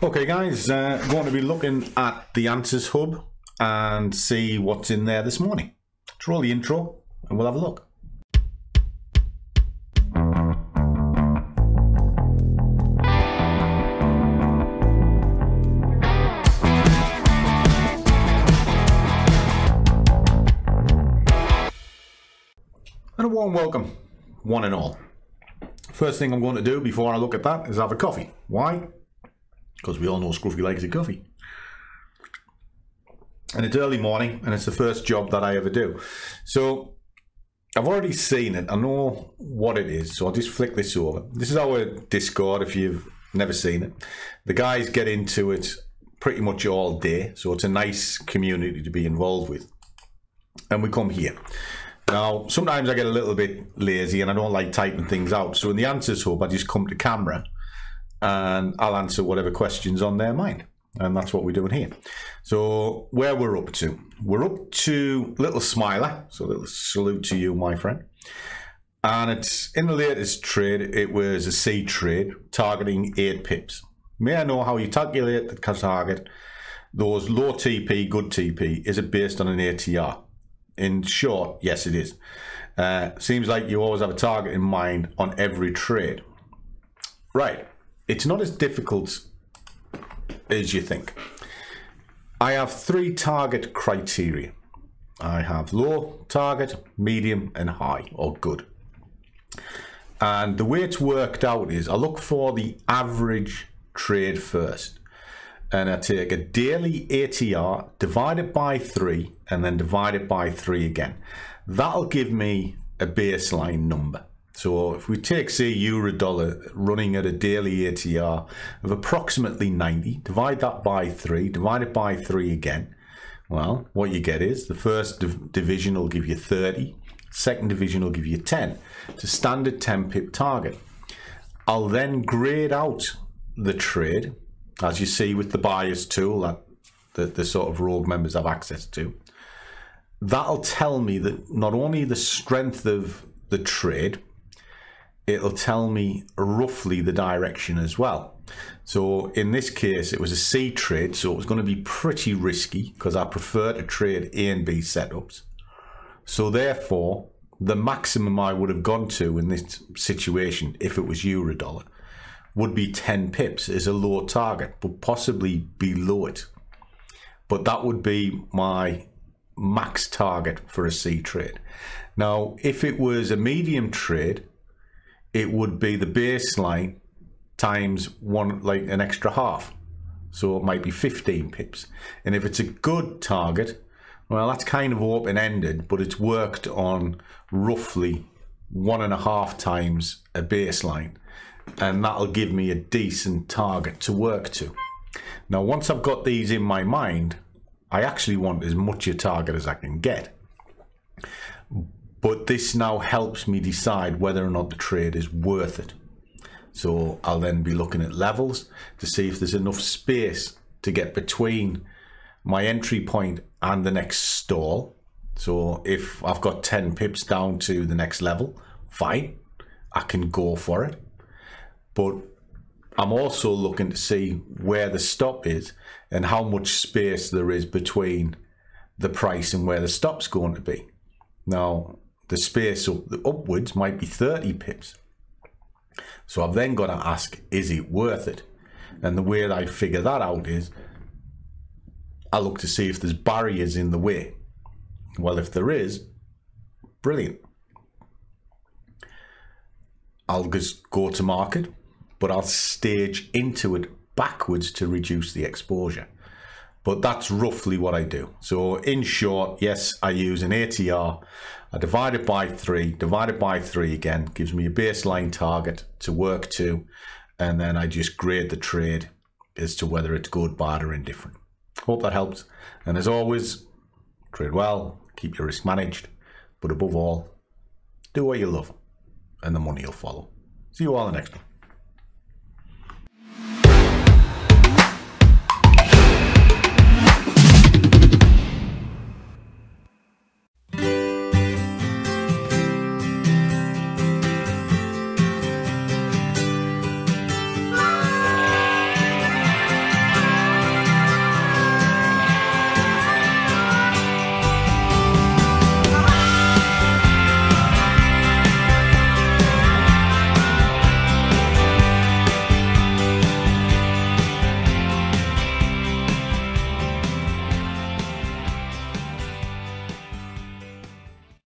Okay guys, going to be looking at the answers hub and see what's in there this morning. Let's roll the intro and we'll have a look. And a warm welcome, one and all. First thing I'm going to do before I look at that is have a coffee. Why? Because we all know Scruffy likes a coffee. And it's early morning and it's the first job that I ever do. So I've already seen it. I know what it is. So I'll just flick this over. This is our Discord if you've never seen it. The guys get into it pretty much all day. So it's a nice community to be involved with. And we come here. Now, sometimes I get a little bit lazy and I don't like typing things out. So in the answers hub, I just come to camera and I'll answer whatever questions on their mind. And that's what we're doing here. So where we're up to little smiler. So a little salute to you, my friend. And it's in the latest trade, it was a C trade targeting 8 pips. May I know how you calculate the target? Those low TP, good TP, is it based on an ATR? In short, yes it is. Seems like you always have a target in mind on every trade. Right, it's not as difficult as you think. I have 3 target criteria. I have low, target, medium and high, or good. And the way it's worked out is I look for the average trade first. And I take a daily ATR, divide it by 3, and then divide it by 3 again. That'll give me a baseline number. So if we take, say, euro-dollar running at a daily ATR of approximately 90, divide that by 3, divide it by 3 again. Well, what you get is the first division will give you 30, second division will give you 10. It's a standard 10 pip target. I'll then grade out the trade, as you see with the buyers tool that the sort of rogue members have access to. That'll tell me that not only the strength of the trade, it'll tell me roughly the direction as well. So in this case, it was a C trade, so it was going to be pretty risky because I prefer to trade A and B setups. So therefore, the maximum I would have gone to in this situation, if it was euro-dollar, would be 10 pips as a low target, but possibly below it. But that would be my max target for a C trade. Now, if it was a medium trade, it would be the baseline times one, like an extra half. So it might be 15 pips. And if it's a good target, well, that's kind of open-ended, but it's worked on roughly 1.5 times a baseline. And that'll give me a decent target to work to. Now, once I've got these in my mind, I actually want as much a target as I can get. But this now helps me decide whether or not the trade is worth it. So I'll then be looking at levels to see if there's enough space to get between my entry point and the next stall. So if I've got 10 pips down to the next level, fine, I can go for it. But I'm also looking to see where the stop is and how much space there is between the price and where the stop's going to be. Now, the space upwards might be 30 pips. So I've then got to ask, is it worth it? And the way that I figure that out is I look to see if there's barriers in the way. Well, if there is, brilliant. I'll just go to market, but I'll stage into it backwards to reduce the exposure. But that's roughly what I do. So in short, yes, I use an ATR. I divide it by 3, divide it by 3 again, gives me a baseline target to work to, and then I just grade the trade as to whether it's good, bad, or indifferent. Hope that helps. And as always, trade well, keep your risk managed, but above all, do what you love, and the money will follow. See you all in the next one.